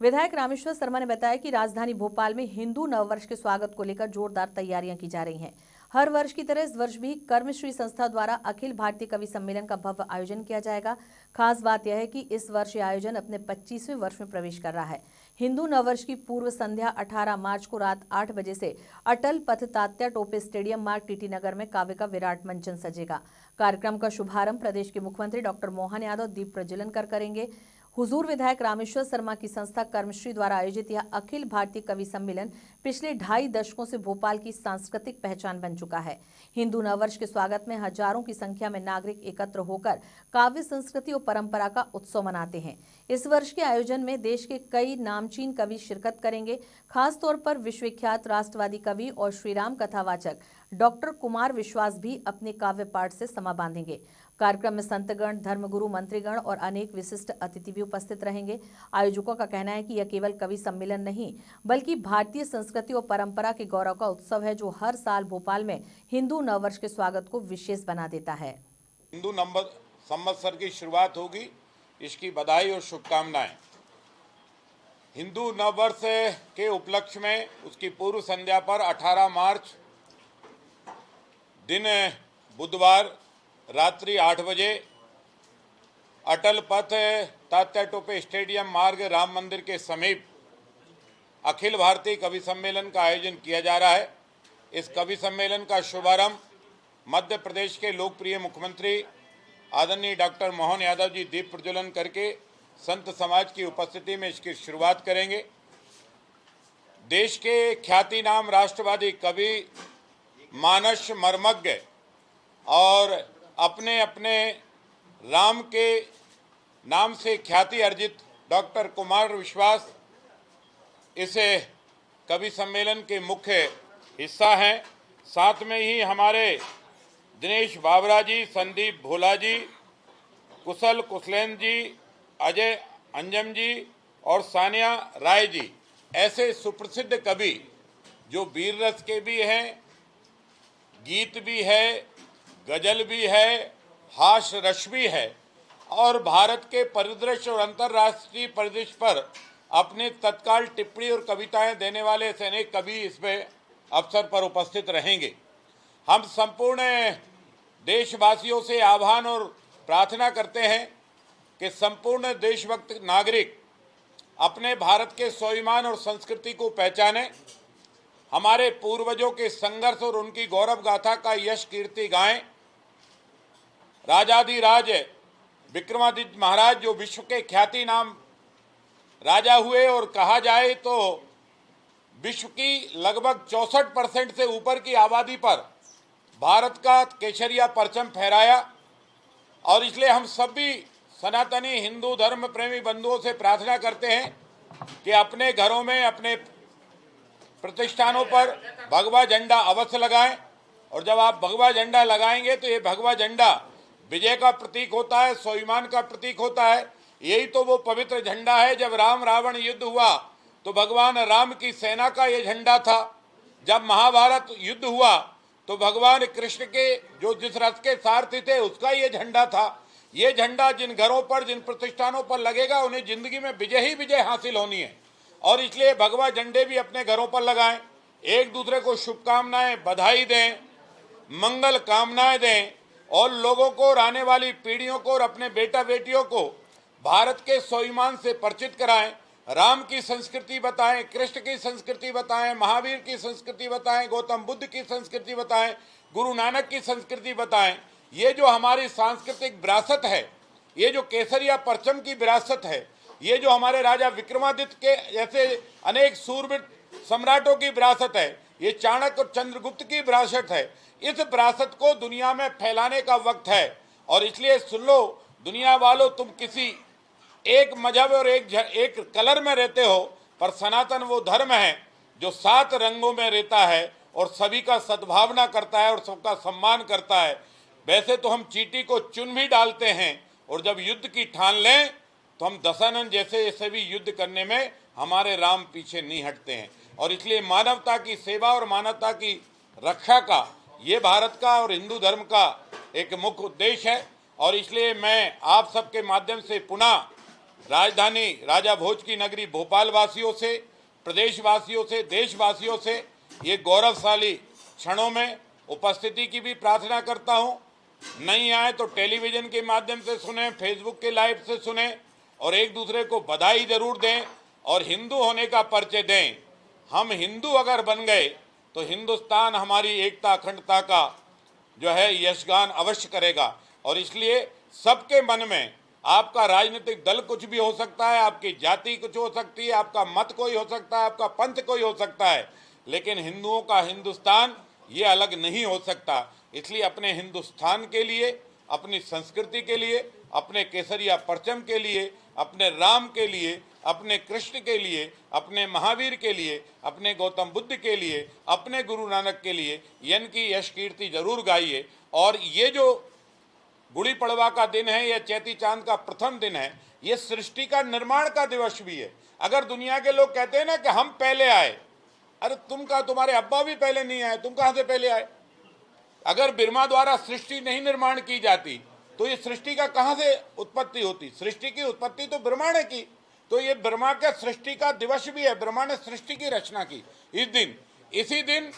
विधायक रामेश्वर शर्मा ने बताया कि राजधानी भोपाल में हिंदू नववर्ष के स्वागत को लेकर जोरदार तैयारियां की जा रही हैं। हर वर्ष की तरह इस वर्ष भी कर्मश्री संस्था द्वारा अखिल भारतीय कवि सम्मेलन का भव्य आयोजन किया जाएगा। खास बात यह है कि इस वर्ष यह आयोजन अपने 25वें वर्ष में प्रवेश कर रहा है। हिंदू नववर्ष की पूर्व संध्या 18 मार्च को रात 8 बजे से अटल पथ तात्या टोपे स्टेडियम मार्ग टीटी नगर में काव्य का विराट मंचन सजेगा। कार्यक्रम का शुभारंभ प्रदेश के मुख्यमंत्री डॉक्टर मोहन यादव दीप प्रज्वलन कर करेंगे। हुजूर विधायक रामेश्वर शर्मा की संस्था कर्मश्री द्वारा आयोजित यह अखिल भारतीय कवि सम्मेलन पिछले 2.5 दशकों से भोपाल की सांस्कृतिक पहचान बन चुका है। हिंदू नववर्ष के स्वागत में हजारों की संख्या में नागरिक एकत्र होकर काव्य संस्कृति और परंपरा का उत्सव मनाते हैं। इस वर्ष के आयोजन में देश के कई नामचीन कवि शिरकत करेंगे। खास तौर पर विश्वविख्यात राष्ट्रवादी कवि और श्रीराम कथावाचक डॉक्टर कुमार विश्वास भी अपने काव्य पाठ से समा बांधेंगे। कार्यक्रम में संतगण, धर्मगुरु, मंत्रीगण और अनेक विशिष्ट अतिथि भी उपस्थित रहेंगे। आयोजकों का कहना है कि यह केवल कवि सम्मेलन नहीं बल्कि भारतीय संस्कृति और परंपरा के गौरव का उत्सव है, जो हर साल भोपाल में हिंदू नववर्ष के स्वागत को विशेष बना देता है। हिंदू संवत्सर की शुरुआत होगी, इसकी बधाई और शुभकामनाएं। हिंदू नववर्ष के उपलक्ष्य में उसकी पूर्व संध्या पर 18 मार्च दिन बुधवार रात्रि 8 बजे अटल पथ तात्या टोपे स्टेडियम मार्ग राम मंदिर के समीप अखिल भारतीय कवि सम्मेलन का आयोजन किया जा रहा है। इस कवि सम्मेलन का शुभारंभ मध्य प्रदेश के लोकप्रिय मुख्यमंत्री आदरणीय डॉक्टर मोहन यादव जी दीप प्रज्वलन करके संत समाज की उपस्थिति में इसकी शुरुआत करेंगे। देश के ख्याति नाम राष्ट्रवादी कवि, मानस मर्मज्ञ और अपने अपने राम के नाम से ख्याति अर्जित डॉक्टर कुमार विश्वास इस कवि सम्मेलन के मुख्य हिस्सा हैं। साथ में ही हमारे दिनेश बाबरा जी, संदीप भोला जी, कुशल कुशलेन जी, अजय अंजम जी और सानिया राय जी ऐसे सुप्रसिद्ध कवि जो वीर रस के भी हैं, गीत भी है, गजल भी है, हास्य रस भी है और भारत के परिदृश्य और अंतर्राष्ट्रीय परिदृश्य पर अपने तत्काल टिप्पणी और कविताएं देने वाले ऐसे अनेक कवि इसमें अवसर पर उपस्थित रहेंगे। हम संपूर्ण देशवासियों से आह्वान और प्रार्थना करते हैं कि संपूर्ण देशभक्त नागरिक अपने भारत के स्वाभिमान और संस्कृति को पहचानें, हमारे पूर्वजों के संघर्ष और उनकी गौरव गाथा का यश कीर्ति गाएं। राजाधिराज विक्रमादित्य महाराज जो विश्व के ख्याति नाम राजा हुए और कहा जाए तो विश्व की लगभग 64% से ऊपर की आबादी पर भारत का केसरिया परचम फहराया। और इसलिए हम सभी सनातनी हिंदू धर्म प्रेमी बंधुओं से प्रार्थना करते हैं कि अपने घरों में, अपने प्रतिष्ठानों पर भगवा झंडा अवश्य लगाएं। और जब आप भगवा झंडा लगाएंगे तो ये भगवा झंडा विजय का प्रतीक होता है, स्वाभिमान का प्रतीक होता है। यही तो वो पवित्र झंडा है। जब राम रावण युद्ध हुआ तो भगवान राम की सेना का ये झंडा था। जब महाभारत युद्ध हुआ तो भगवान कृष्ण के जो जिस रथ के सारथी थे उसका ये झंडा था। ये झंडा जिन घरों पर, जिन प्रतिष्ठानों पर लगेगा उन्हें जिंदगी में विजय ही विजय हासिल होनी है। और इसलिए भगवा झंडे भी अपने घरों पर लगाएं, एक दूसरे को शुभकामनाएं, बधाई दें, मंगल कामनाएं दें और लोगों को और आने वाली पीढ़ियों को और अपने बेटा बेटियों को भारत के स्वाभिमान से परिचित कराएं। राम की संस्कृति बताएं, कृष्ण की संस्कृति बताएं, महावीर की संस्कृति बताएं, गौतम बुद्ध की संस्कृति बताएं, गुरु नानक की संस्कृति बताएं। ये जो हमारी सांस्कृतिक विरासत है, ये जो केसरिया परचम की विरासत है, ये जो हमारे राजा विक्रमादित्य के जैसे अनेक सूरवीर सम्राटों की विरासत है, ये चाणक्य और चंद्रगुप्त की विरासत है। इस विरासत को दुनिया में फैलाने का वक्त है। और इसलिए सुन लो दुनिया वालों, तुम किसी एक मजहब और एक कलर में रहते हो, पर सनातन वो धर्म है जो 7 रंगों में रहता है और सभी का सद्भावना करता है और सबका सम्मान करता है। वैसे तो हम चींटी को चुन भी डालते हैं और जब युद्ध की ठान लें तो हम दशानन जैसे भी युद्ध करने में हमारे राम पीछे नहीं हटते हैं। और इसलिए मानवता की सेवा और मानवता की रक्षा का ये भारत का और हिंदू धर्म का एक मुख्य उद्देश्य है। और इसलिए मैं आप सबके माध्यम से पुनः राजधानी राजा भोज की नगरी भोपाल वासियों से, प्रदेशवासियों से, देशवासियों से ये गौरवशाली क्षणों में उपस्थिति की भी प्रार्थना करता हूं। नहीं आए तो टेलीविजन के माध्यम से सुने, फेसबुक के लाइव से सुने और एक दूसरे को बधाई जरूर दें और हिंदू होने का परिचय दें। हम हिंदू अगर बन गए तो हिंदुस्तान हमारी एकता अखंडता का जो है यशगान अवश्य करेगा। और इसलिए सबके मन में, आपका राजनीतिक दल कुछ भी हो सकता है, आपकी जाति कुछ हो सकती है, आपका मत कोई हो सकता है, आपका पंथ कोई हो सकता है, लेकिन हिंदुओं का हिंदुस्तान ये अलग नहीं हो सकता। इसलिए अपने हिंदुस्तान के लिए, अपनी संस्कृति के लिए, अपने केसरिया परचम के लिए, अपने राम के लिए, अपने कृष्ण के लिए, अपने महावीर के लिए, अपने गौतम बुद्ध के लिए, अपने गुरु नानक के लिए इनकी यश कीर्ति जरूर गाइए। और ये जो गुड़ी पड़वा का दिन है, यह चैती चांद का प्रथम दिन है, ये सृष्टि का निर्माण का दिवस भी है। अगर दुनिया के लोग कहते हैं ना कि हम पहले आए, अरे तुम्हारे अब्बा भी पहले नहीं आए, तुम कहां से पहले आए? अगर ब्रह्मा द्वारा सृष्टि नहीं निर्माण की जाती तो ये सृष्टि का कहां से उत्पत्ति होती? सृष्टि की उत्पत्ति तो ब्रह्मा ने की। तो ये ब्रह्मा के सृष्टि का दिवस भी है, ब्रह्मा ने सृष्टि की रचना की इस दिन। इसी दिन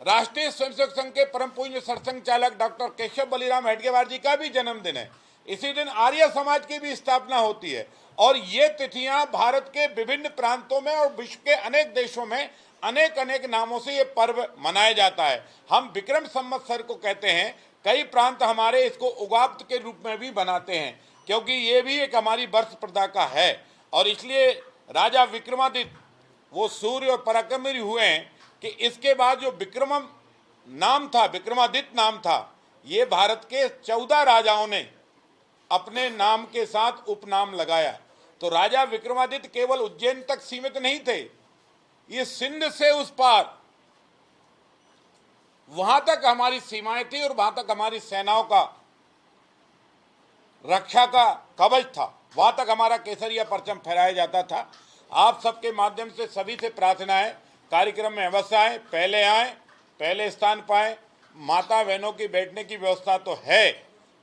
राष्ट्रीय स्वयंसेवक संघ के परम पूज्य सरसंघ चालक डॉक्टर केशव बलिराम हेडगेवार जी का भी जन्मदिन है। इसी दिन आर्य समाज की भी स्थापना होती है। और ये तिथियां भारत के विभिन्न प्रांतों में और विश्व के अनेक देशों में अनेक अनेक नामों से ये पर्व मनाया जाता है। हम विक्रम संवत्सर को कहते हैं, कई प्रांत हमारे इसको उगाब्द के रूप में भी बनाते हैं, क्योंकि ये भी एक हमारी वर्ष प्रदा का है। और इसलिए राजा विक्रमादित्य वो सूर्य और पराक्रमी हुए हैं कि इसके बाद जो विक्रमम नाम था, विक्रमादित्य नाम था, ये भारत के 14 राजाओं ने अपने नाम के साथ उपनाम लगाया। तो राजा विक्रमादित्य केवल उज्जैन तक सीमित नहीं थे, ये सिंध से उस पार वहां तक हमारी सीमाएं थी और वहां तक हमारी सेनाओं का रक्षा का कवच था, वहां तक हमारा केसरिया परचम फहराया जाता था। आप सबके माध्यम से सभी से प्रार्थना है, कार्यक्रम में अवश्य आए, पहले स्थान पाए। माता बहनों की बैठने की व्यवस्था तो है,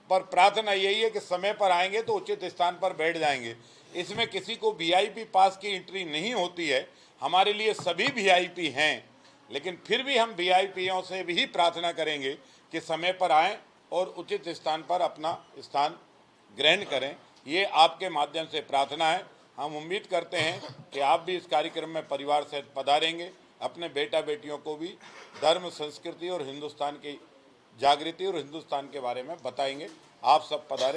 पर प्रार्थना यही है कि समय पर आएंगे तो उचित स्थान पर बैठ जाएंगे। इसमें किसी को वीआईपी पास की एंट्री नहीं होती है, हमारे लिए सभी वीआईपी हैं, लेकिन फिर भी हम वीआईपीओं से भी प्रार्थना करेंगे कि समय पर आएँ और उचित स्थान पर अपना स्थान ग्रहण करें। ये आपके माध्यम से प्रार्थना है। हम उम्मीद करते हैं कि आप भी इस कार्यक्रम में परिवार सहित पधारेंगे, अपने बेटा बेटियों को भी धर्म, संस्कृति और हिंदुस्तान की जागृति और हिंदुस्तान के बारे में बताएंगे। आप सब पधारें।